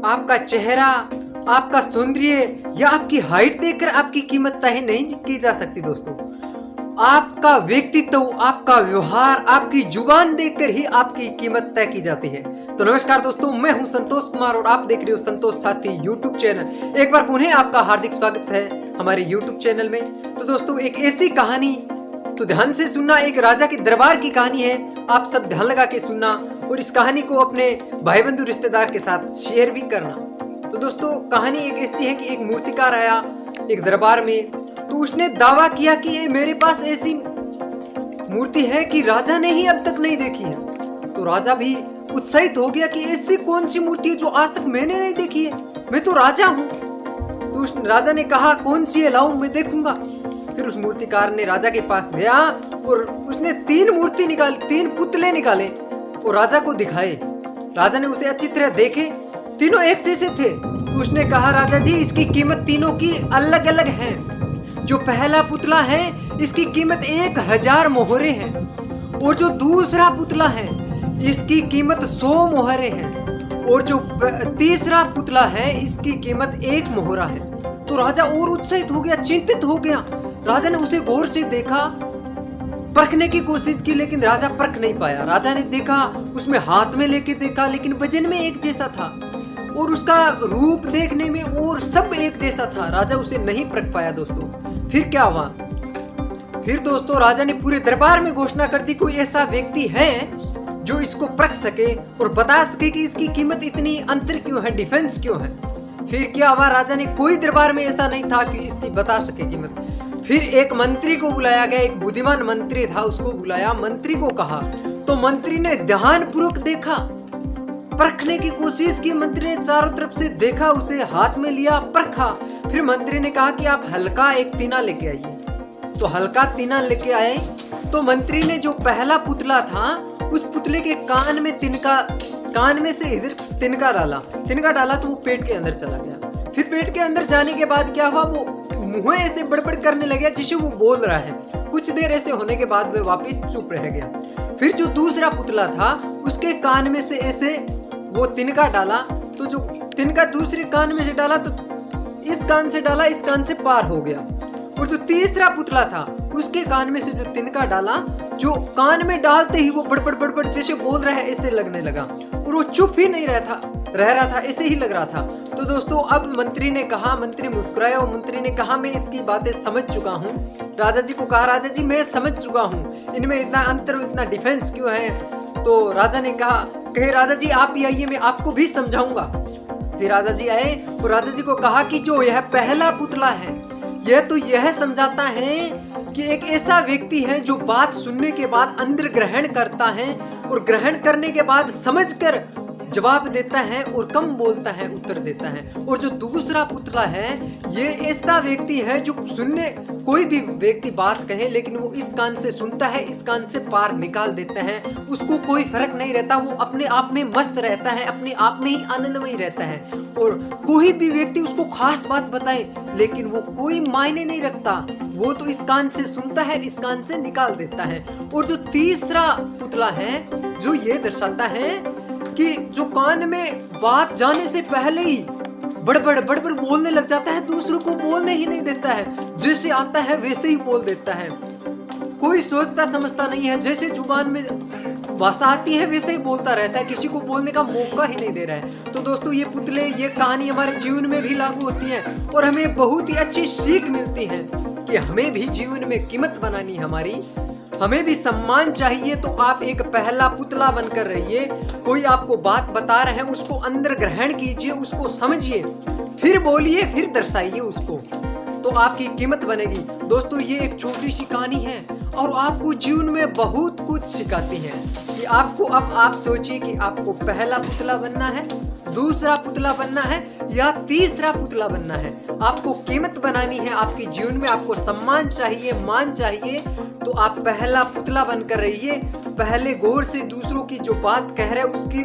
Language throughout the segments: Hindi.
आपका चेहरा, आपका सौंदर्य या आपकी हाइट देखकर आपकी कीमत तय नहीं की जा सकती दोस्तों। आपका व्यक्तित्व, आपका व्यवहार, आपकी जुबान देखकर ही आपकी कीमत तय की जाती है। तो नमस्कार दोस्तों, मैं हूं संतोष कुमार और आप देख रहे हो संतोष साथी यूट्यूब चैनल। एक बार पुनः आपका हार्दिक स्वागत है हमारे यूट्यूब चैनल में। तो दोस्तों, एक ऐसी कहानी, तो ध्यान से सुनना, एक राजा के दरबार की कहानी है। आप सब ध्यान लगा के सुनना और इस कहानी को अपने भाई बंधु रिश्तेदार के साथ शेयर भी करना। तो दोस्तों, कहानी एक ऐसी है कि एक मूर्तिकार आया एक दरबार में, तो उसने दावा किया कि ये मेरे पास ऐसी मूर्ति है कि राजा ने ही अब तक नहीं देखी है। तो राजा भी उत्साहित हो गया कि ऐसी कौन सी मूर्ति है जो आज तक मैंने नहीं देखी है, मैं तो राजा हूँ। तो उस राजा ने कहा कौन सी है, लाओ मैं देखूंगा। फिर उस मूर्तिकार ने राजा के पास गया और उसने 3 मूर्ति निकाली, 3 पुतले निकाले और राजा को दिखाए। राजा ने उसे अच्छी तरह देखे, तीनों एक जैसे थे। तो उसने कहा राजा जी, इसकी कीमत तीनों की अलग अलग है। जो पहला पुतला है इसकी कीमत 1000 मोहरे है और जो दूसरा पुतला है इसकी कीमत 100 मोहरे हैं और जो तीसरा पुतला है इसकी कीमत 1 मोहरा है। तो राजा और उत्साहित हो गया, चिंतित हो गया। राजा ने उसे गौर से देखा, परखने की कोशिश की, लेकिन राजा परख नहीं पाया। राजा ने देखा, उसमें हाथ में लेके देखा, लेकिन वजन में एक जैसा था और उसका रूप देखने में और सब एक जैसा था। राजा उसे नहीं परख पाया दोस्तों। फिर क्या हुआ? फिर दोस्तों, राजा ने पूरे दरबार में घोषणा कर दी, कोई ऐसा व्यक्ति है जो इसको परख सके और बता सके कि इसकी कीमत इतनी अंतर क्यों है, डिफरेंस क्यों है। फिर क्या हुआ? राजा ने, कोई दरबार में ऐसा नहीं था कि इसकी बता सके कीमत। फिर एक मंत्री को बुलाया गया, एक बुद्धिमान मंत्री था, उसको बुलाया, मंत्री को कहा। तो मंत्री ने ध्यानपूर्वक देखा, परखने की कोशिश की। मंत्री ने चारों तरफ से देखा, उसे हाथ में लिया, परखा। फिर मंत्री ने कहा कि आप हल्का एक तीना लेके आइए। तो हल्का तीना लेके आए। तो मंत्री ने जो पहला पुतला था उस पुतले के कान में तिनका, कान में से इधर तिनका डाला तो वो पेट के अंदर चला गया। फिर पेट के अंदर जाने के बाद क्या हुआ? वो मुंह ऐसे बड़बड़ करने लगे जैसे वो बोल रहा है। कुछ देर ऐसे होने के बाद वह वापस चुप रह गया। फिर जो दूसरा पुतला था उसके कान में से ऐसे वो तिनका डाला, तो जो तिनका दूसरे कान में से डाला तो इस कान से डाला, इस कान से पार हो गया। और जो तीसरा पुतला था उसके कान में से जो तिनका डाला, जो कान में डालते ही वो बड़बड़ जैसे बोल रहा है ऐसे लगने लगा और वो चुप ही नहीं रह रहा था, ऐसे ही लग रहा था। तो दोस्तों, अब मंत्री ने कहा, मंत्री मुस्कुराया और मंत्री ने कहा मैं इसकी बातें समझ चुका हूँ। राजा जी को कहा, राजा जी मैं समझ चुका हूँ, इनमें इतना अंतर, इतना डिफरेंस क्यों है। तो राजा ने कहे राजा जी आप ही आइए, मैं आपको भी समझाऊंगा। फिर राजा जी आए और राजा जी को कहा कि जो यह पहला पुतला है यह तो यह समझाता है कि एक ऐसा व्यक्ति है जो बात सुनने के बाद अंदर ग्रहण करता है और ग्रहण करने के बाद समझकर जवाब देता है और कम बोलता है, उत्तर देता है। और जो दूसरा पुतला है ये ऐसा व्यक्ति है जो सुनने, कोई भी व्यक्ति बात कहे लेकिन वो इस कान से सुनता है, इस कान से पार निकाल देता है, उसको कोई फर्क नहीं रहता, वो अपने आप में मस्त रहता है, अपने आप में ही आनंदमय रहता है। और कोई भी व्यक्ति उसको खास बात बताए लेकिन वो कोई मायने नहीं रखता, वो तो इस कान से सुनता है, इस कान से निकाल देता है। और जो तीसरा पुतला है जो ये दर्शाता है कि जो कान में बात जाने से पहले ही बड़बड़ बोलने लग जाता है, दूसरों को बोलने ही नहीं देता है, जैसे आता है वैसे ही बोल देता है, कोई सोचता समझता नहीं है, जैसे जुबान में भाषा आती है वैसे ही बोलता रहता है, किसी को बोलने का मौका ही नहीं दे रहा है। तो दोस्तों, ये पुतले, ये कहानी हमारे जीवन में भी लागू होती है और हमें बहुत ही अच्छी सीख मिलती है कि हमें भी जीवन में कीमत बनानी, हमारी हमें भी सम्मान चाहिए। तो आप एक पहला पुतला बनकर रहिए, कोई आपको बात बता रहे हैं उसको अंदर ग्रहण कीजिए, उसको समझिए, फिर बोलिए, फिर दर्शाइए उसको, तो आपकी कीमत बनेगी। दोस्तों, ये एक छोटी सी कहानी है और आपको जीवन में बहुत कुछ सिखाती है कि आपको, अब आप सोचिए कि आपको पहला पुतला बनना है, दूसरा पुतला बनना है या तीसरा पुतला बनना है। आपको कीमत बनानी है आपके जीवन में, आपको सम्मान चाहिए, मान चाहिए, तो आप पहला पुतला बनकर रहिए। पहले गौर से दूसरों की जो बात कह रहे हैं उसकी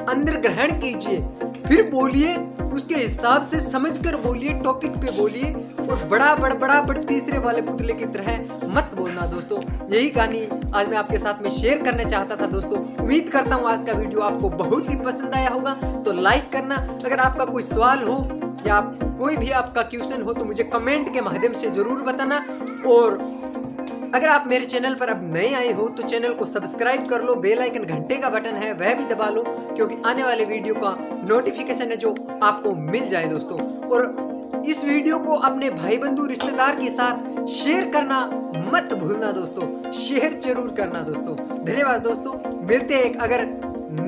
अंदर ग्रहण कीजिए, फिर बोलिए, उसके हिसाब से समझकर बोलिए, टॉपिक पे बोलिए, और बड़ा तीसरे वाले पुतले की तरह मत बोलना दोस्तों। यही कहानी आज मैं आपके साथ में शेयर करना चाहता था दोस्तों। उम्मीद करता हूँ आज का वीडियो आपको बहुत ही पसंद आया होगा, तो लाइक करना। अगर आपका कोई सवाल हो या कोई भी आपका क्वेश्चन हो तो मुझे कमेंट के माध्यम से जरूर बताना। और अगर आप मेरे चैनल पर अब नए आए हो तो चैनल को सब्सक्राइब कर लो, बेल आइकन घंटे का बटन है वह भी दबा लो, क्योंकि आने वाले वीडियो का नोटिफिकेशन है जो आपको मिल जाए दोस्तों। और इस वीडियो को अपने भाई बंधु रिश्तेदार के साथ शेयर करना मत भूलना दोस्तों, शेयर जरूर करना दोस्तों। धन्यवाद दोस्तों, मिलते हैं एक अगर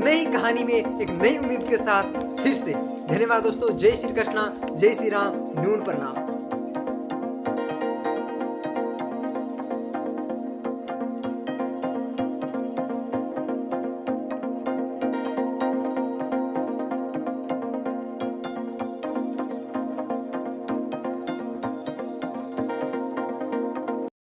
नई कहानी में एक नई उम्मीद के साथ फिर से। धन्यवाद दोस्तों, जय श्री कृष्णा, जय श्री राम, नून प्रणाम।